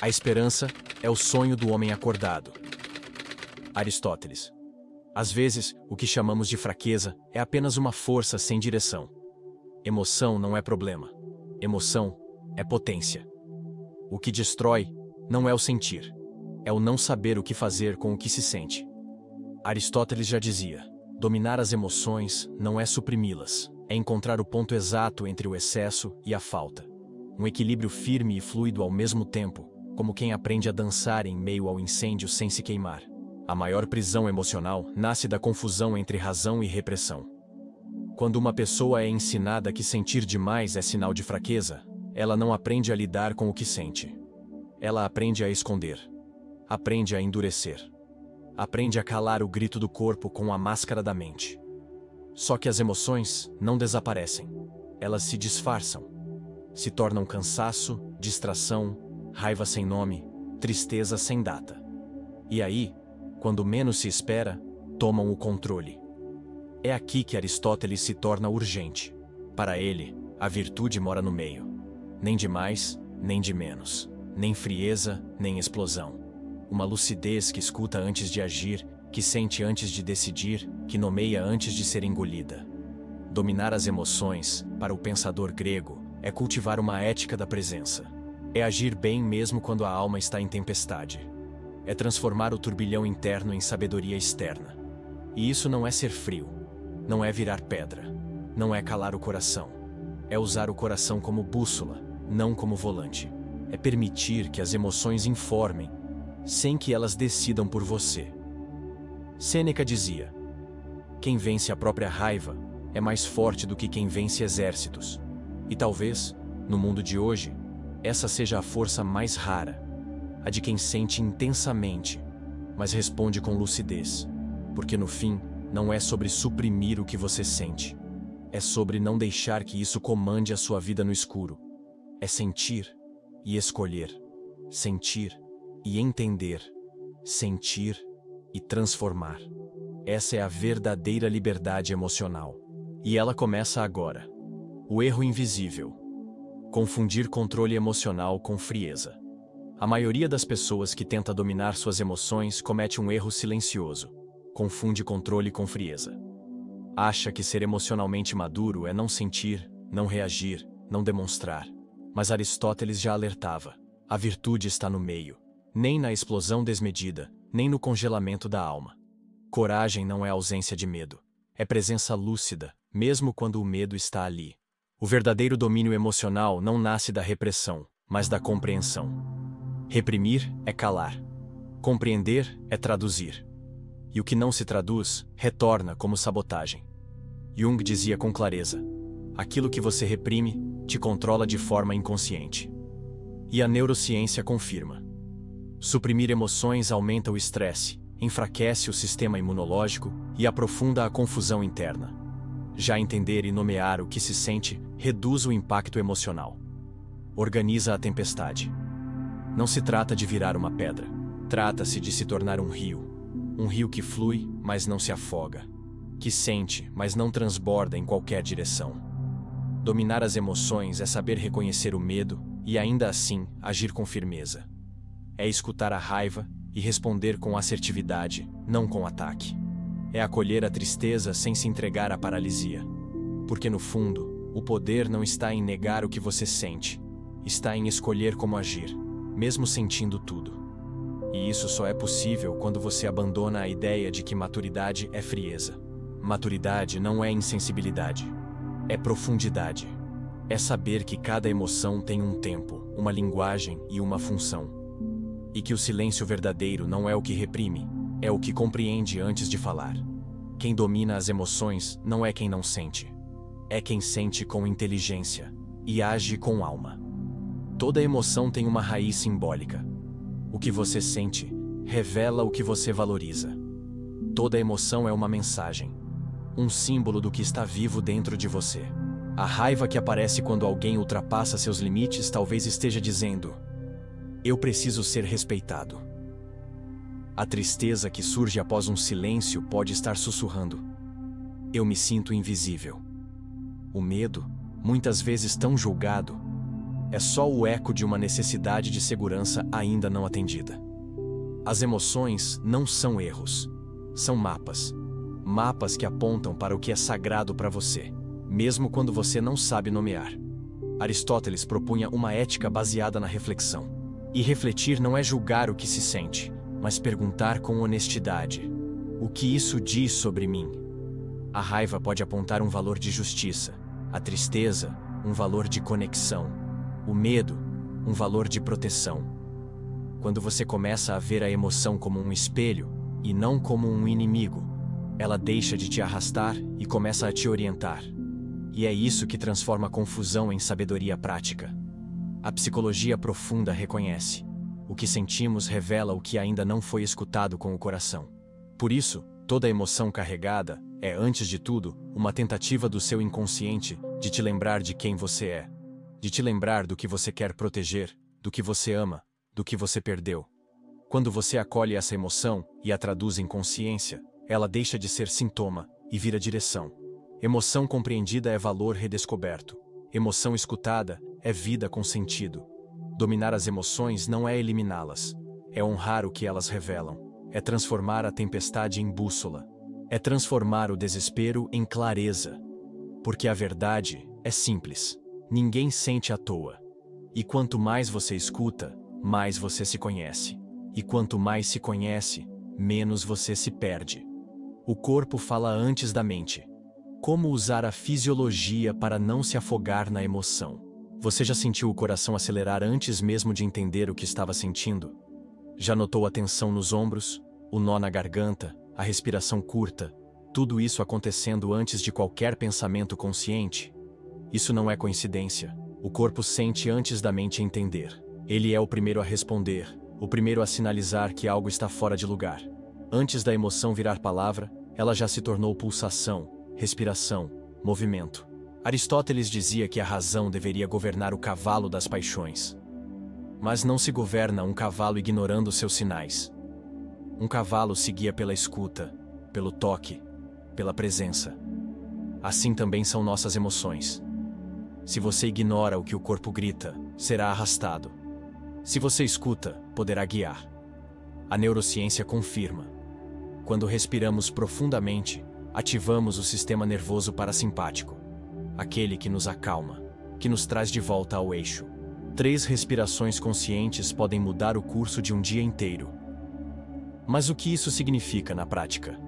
A esperança é o sonho do homem acordado. Aristóteles. Às vezes, o que chamamos de fraqueza é apenas uma força sem direção. Emoção não é problema. Emoção é potência. O que destrói não é o sentir, é o não saber o que fazer com o que se sente. Aristóteles já dizia: dominar as emoções não é suprimi-las, é encontrar o ponto exato entre o excesso e a falta. Um equilíbrio firme e fluido ao mesmo tempo, como quem aprende a dançar em meio ao incêndio sem se queimar. A maior prisão emocional nasce da confusão entre razão e repressão. Quando uma pessoa é ensinada que sentir demais é sinal de fraqueza, ela não aprende a lidar com o que sente. Ela aprende a esconder. Aprende a endurecer. Aprende a calar o grito do corpo com a máscara da mente. Só que as emoções não desaparecem. Elas se disfarçam. Se tornam cansaço, distração, raiva sem nome, tristeza sem data. E aí, quando menos se espera, tomam o controle. É aqui que Aristóteles se torna urgente. Para ele, a virtude mora no meio. Nem de mais, nem de menos. Nem frieza, nem explosão. Uma lucidez que escuta antes de agir, que sente antes de decidir, que nomeia antes de ser engolida. Dominar as emoções, para o pensador grego, é cultivar uma ética da presença. É agir bem mesmo quando a alma está em tempestade. É transformar o turbilhão interno em sabedoria externa. E isso não é ser frio. Não é virar pedra. Não é calar o coração. É usar o coração como bússola, não como volante. É permitir que as emoções informem, sem que elas decidam por você. Sêneca dizia: quem vence a própria raiva é mais forte do que quem vence exércitos. E talvez, no mundo de hoje, essa seja a força mais rara, a de quem sente intensamente, mas responde com lucidez, porque no fim, não é sobre suprimir o que você sente, é sobre não deixar que isso comande a sua vida no escuro. É sentir e escolher, sentir e entender, sentir e transformar. Essa é a verdadeira liberdade emocional. E ela começa agora. O erro invisível. Confundir controle emocional com frieza. A maioria das pessoas que tenta dominar suas emoções comete um erro silencioso. Confunde controle com frieza. Acha que ser emocionalmente maduro é não sentir, não reagir, não demonstrar. Mas Aristóteles já alertava: a virtude está no meio, nem na explosão desmedida, nem no congelamento da alma. Coragem não é ausência de medo, é presença lúcida, mesmo quando o medo está ali. O verdadeiro domínio emocional não nasce da repressão, mas da compreensão. Reprimir é calar. Compreender é traduzir. E o que não se traduz, retorna como sabotagem. Jung dizia com clareza: aquilo que você reprime, te controla de forma inconsciente. E a neurociência confirma. Suprimir emoções aumenta o estresse, enfraquece o sistema imunológico e aprofunda a confusão interna. Já entender e nomear o que se sente reduz o impacto emocional. Organiza a tempestade. Não se trata de virar uma pedra. Trata-se de se tornar um rio. Um rio que flui, mas não se afoga. Que sente, mas não transborda em qualquer direção. Dominar as emoções é saber reconhecer o medo e, ainda assim, agir com firmeza. É escutar a raiva e responder com assertividade, não com ataque. É acolher a tristeza sem se entregar à paralisia. Porque, no fundo, o poder não está em negar o que você sente, está em escolher como agir, mesmo sentindo tudo. E isso só é possível quando você abandona a ideia de que maturidade é frieza. Maturidade não é insensibilidade, é profundidade. É saber que cada emoção tem um tempo, uma linguagem e uma função. E que o silêncio verdadeiro não é o que reprime, é o que compreende antes de falar. Quem domina as emoções não é quem não sente. É quem sente com inteligência e age com alma. Toda emoção tem uma raiz simbólica. O que você sente revela o que você valoriza. Toda emoção é uma mensagem, um símbolo do que está vivo dentro de você. A raiva que aparece quando alguém ultrapassa seus limites talvez esteja dizendo: eu preciso ser respeitado. A tristeza que surge após um silêncio pode estar sussurrando: eu me sinto invisível. O medo, muitas vezes tão julgado, é só o eco de uma necessidade de segurança ainda não atendida. As emoções não são erros, são mapas. Mapas que apontam para o que é sagrado para você, mesmo quando você não sabe nomear. Aristóteles propunha uma ética baseada na reflexão. E refletir não é julgar o que se sente, mas perguntar com honestidade: o que isso diz sobre mim? A raiva pode apontar um valor de justiça, a tristeza, um valor de conexão, o medo, um valor de proteção. Quando você começa a ver a emoção como um espelho, e não como um inimigo, ela deixa de te arrastar e começa a te orientar. E é isso que transforma a confusão em sabedoria prática. A psicologia profunda reconhece: o que sentimos revela o que ainda não foi escutado com o coração. Por isso, toda emoção carregada é, antes de tudo, uma tentativa do seu inconsciente de te lembrar de quem você é, de te lembrar do que você quer proteger, do que você ama, do que você perdeu. Quando você acolhe essa emoção e a traduz em consciência, ela deixa de ser sintoma e vira direção. Emoção compreendida é valor redescoberto. Emoção escutada é vida com sentido. Dominar as emoções não é eliminá-las, é honrar o que elas revelam, é transformar a tempestade em bússola, é transformar o desespero em clareza. Porque a verdade é simples: ninguém sente à toa. E quanto mais você escuta, mais você se conhece. E quanto mais se conhece, menos você se perde. O corpo fala antes da mente. Como usar a fisiologia para não se afogar na emoção? Você já sentiu o coração acelerar antes mesmo de entender o que estava sentindo? Já notou a tensão nos ombros, o nó na garganta, a respiração curta, tudo isso acontecendo antes de qualquer pensamento consciente? Isso não é coincidência. O corpo sente antes da mente entender. Ele é o primeiro a responder, o primeiro a sinalizar que algo está fora de lugar. Antes da emoção virar palavra, ela já se tornou pulsação, respiração, movimento. Aristóteles dizia que a razão deveria governar o cavalo das paixões. Mas não se governa um cavalo ignorando seus sinais. Um cavalo se guia pela escuta, pelo toque, pela presença. Assim também são nossas emoções. Se você ignora o que o corpo grita, será arrastado. Se você escuta, poderá guiar. A neurociência confirma: quando respiramos profundamente, ativamos o sistema nervoso parasimpático, aquele que nos acalma, que nos traz de volta ao eixo. 3 respirações conscientes podem mudar o curso de um dia inteiro. Mas o que isso significa na prática?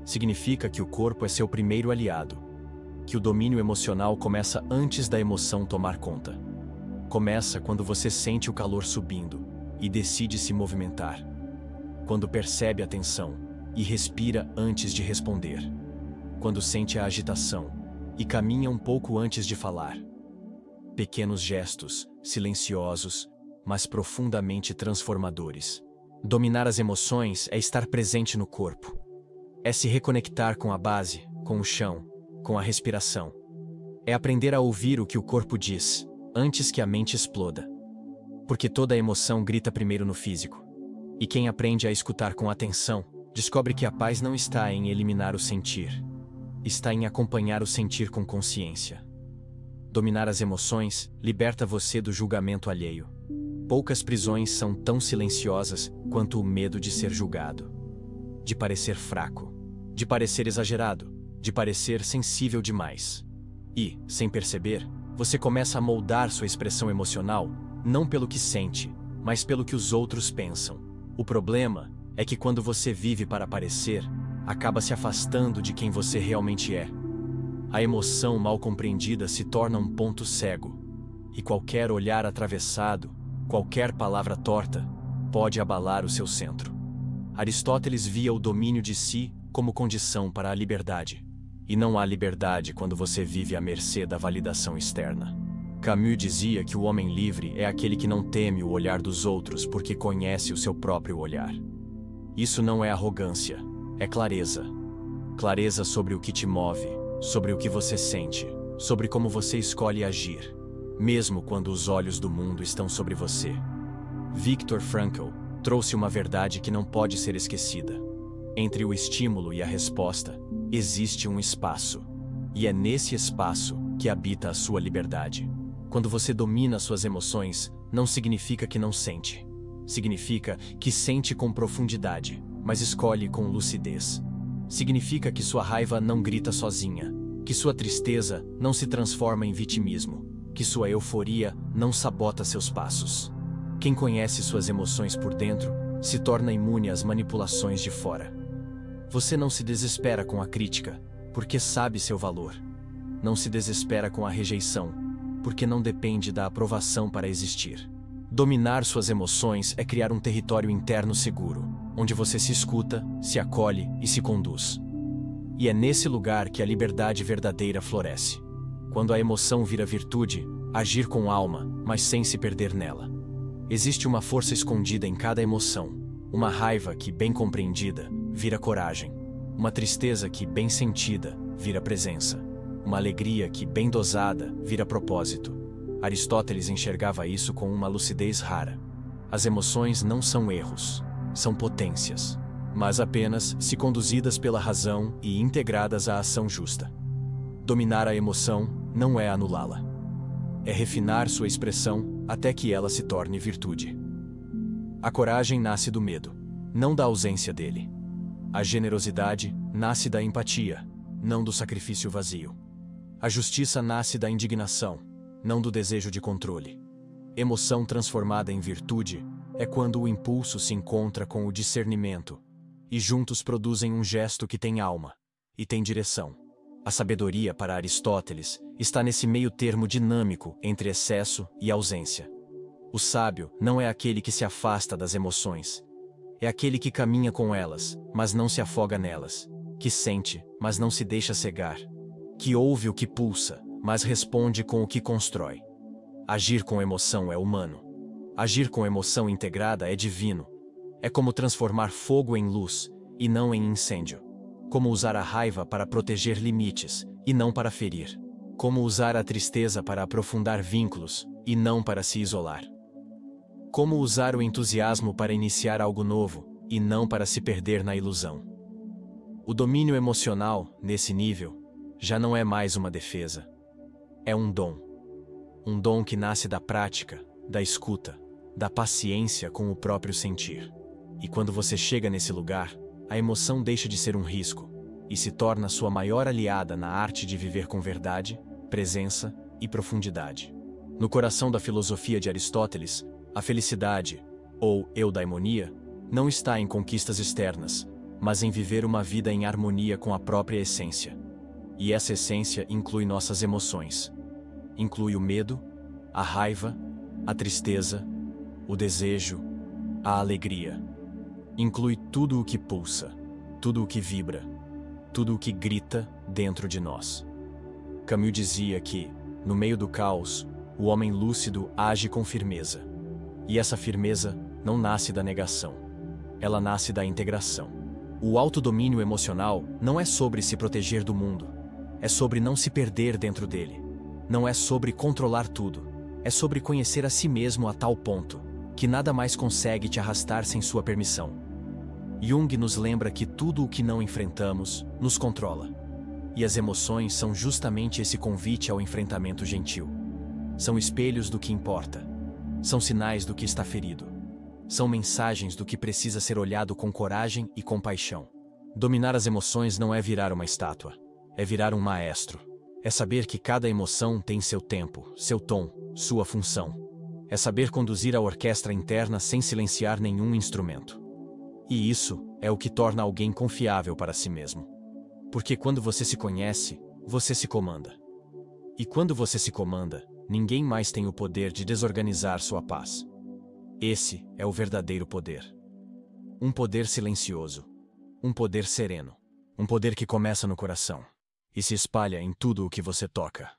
Significa que o corpo é seu primeiro aliado, que o domínio emocional começa antes da emoção tomar conta. Começa quando você sente o calor subindo e decide se movimentar. Quando percebe a tensão e respira antes de responder. Quando sente a agitação e caminha um pouco antes de falar. Pequenos gestos, silenciosos, mas profundamente transformadores. Dominar as emoções é estar presente no corpo. É se reconectar com a base, com o chão, com a respiração. É aprender a ouvir o que o corpo diz, antes que a mente exploda. Porque toda emoção grita primeiro no físico. E quem aprende a escutar com atenção, descobre que a paz não está em eliminar o sentir. Está em acompanhar o sentir com consciência. Dominar as emoções liberta você do julgamento alheio. Poucas prisões são tão silenciosas quanto o medo de ser julgado. De parecer fraco. De parecer exagerado. De parecer sensível demais. E, sem perceber, você começa a moldar sua expressão emocional, não pelo que sente, mas pelo que os outros pensam. O problema é que quando você vive para parecer, acaba se afastando de quem você realmente é. A emoção mal compreendida se torna um ponto cego. E qualquer olhar atravessado, qualquer palavra torta, pode abalar o seu centro. Aristóteles via o domínio de si como condição para a liberdade. E não há liberdade quando você vive à mercê da validação externa. Camus dizia que o homem livre é aquele que não teme o olhar dos outros porque conhece o seu próprio olhar. Isso não é arrogância, é clareza. Clareza sobre o que te move, sobre o que você sente, sobre como você escolhe agir, mesmo quando os olhos do mundo estão sobre você. Viktor Frankl trouxe uma verdade que não pode ser esquecida. Entre o estímulo e a resposta, existe um espaço. E é nesse espaço que habita a sua liberdade. Quando você domina suas emoções, não significa que não sente. Significa que sente com profundidade, mas escolhe com lucidez. Significa que sua raiva não grita sozinha, que sua tristeza não se transforma em vitimismo, que sua euforia não sabota seus passos. Quem conhece suas emoções por dentro se torna imune às manipulações de fora. Você não se desespera com a crítica, porque sabe seu valor. Não se desespera com a rejeição, porque não depende da aprovação para existir. Dominar suas emoções é criar um território interno seguro, onde você se escuta, se acolhe e se conduz. E é nesse lugar que a liberdade verdadeira floresce. Quando a emoção vira virtude, agir com alma, mas sem se perder nela. Existe uma força escondida em cada emoção, uma raiva que, bem compreendida, vira coragem, uma tristeza que, bem sentida, vira presença, uma alegria que, bem dosada, vira propósito. Aristóteles enxergava isso com uma lucidez rara. As emoções não são erros, são potências, mas apenas se conduzidas pela razão e integradas à ação justa. Dominar a emoção não é anulá-la. É refinar sua expressão até que ela se torne virtude. A coragem nasce do medo, não da ausência dele. A generosidade nasce da empatia, não do sacrifício vazio. A justiça nasce da indignação, não do desejo de controle. Emoção transformada em virtude é quando o impulso se encontra com o discernimento, e juntos produzem um gesto que tem alma e tem direção. A sabedoria, para Aristóteles, está nesse meio termo dinâmico entre excesso e ausência. O sábio não é aquele que se afasta das emoções. É aquele que caminha com elas, mas não se afoga nelas. Que sente, mas não se deixa cegar. Que ouve o que pulsa, mas responde com o que constrói. Agir com emoção é humano. Agir com emoção integrada é divino. É como transformar fogo em luz, e não em incêndio. Como usar a raiva para proteger limites, e não para ferir. Como usar a tristeza para aprofundar vínculos, e não para se isolar. Como usar o entusiasmo para iniciar algo novo, e não para se perder na ilusão. O domínio emocional, nesse nível, já não é mais uma defesa. É um dom. Um dom que nasce da prática, da escuta, da paciência com o próprio sentir. E quando você chega nesse lugar, a emoção deixa de ser um risco e se torna sua maior aliada na arte de viver com verdade, presença e profundidade. No coração da filosofia de Aristóteles, a felicidade, ou eudaimonia, não está em conquistas externas, mas em viver uma vida em harmonia com a própria essência. E essa essência inclui nossas emoções. Inclui o medo, a raiva, a tristeza, o desejo, a alegria. Inclui tudo o que pulsa, tudo o que vibra, tudo o que grita dentro de nós. Camus dizia que, no meio do caos, o homem lúcido age com firmeza. E essa firmeza não nasce da negação. Ela nasce da integração. O autodomínio emocional não é sobre se proteger do mundo. É sobre não se perder dentro dele. Não é sobre controlar tudo. É sobre conhecer a si mesmo a tal ponto que nada mais consegue te arrastar sem sua permissão. Jung nos lembra que tudo o que não enfrentamos nos controla. E as emoções são justamente esse convite ao enfrentamento gentil. São espelhos do que importa. São sinais do que está ferido. São mensagens do que precisa ser olhado com coragem e compaixão. Dominar as emoções não é virar uma estátua. É virar um maestro. É saber que cada emoção tem seu tempo, seu tom, sua função. É saber conduzir a orquestra interna sem silenciar nenhum instrumento. E isso é o que torna alguém confiável para si mesmo. Porque quando você se conhece, você se comanda. E quando você se comanda, ninguém mais tem o poder de desorganizar sua paz. Esse é o verdadeiro poder. Um poder silencioso. Um poder sereno. Um poder que começa no coração e se espalha em tudo o que você toca.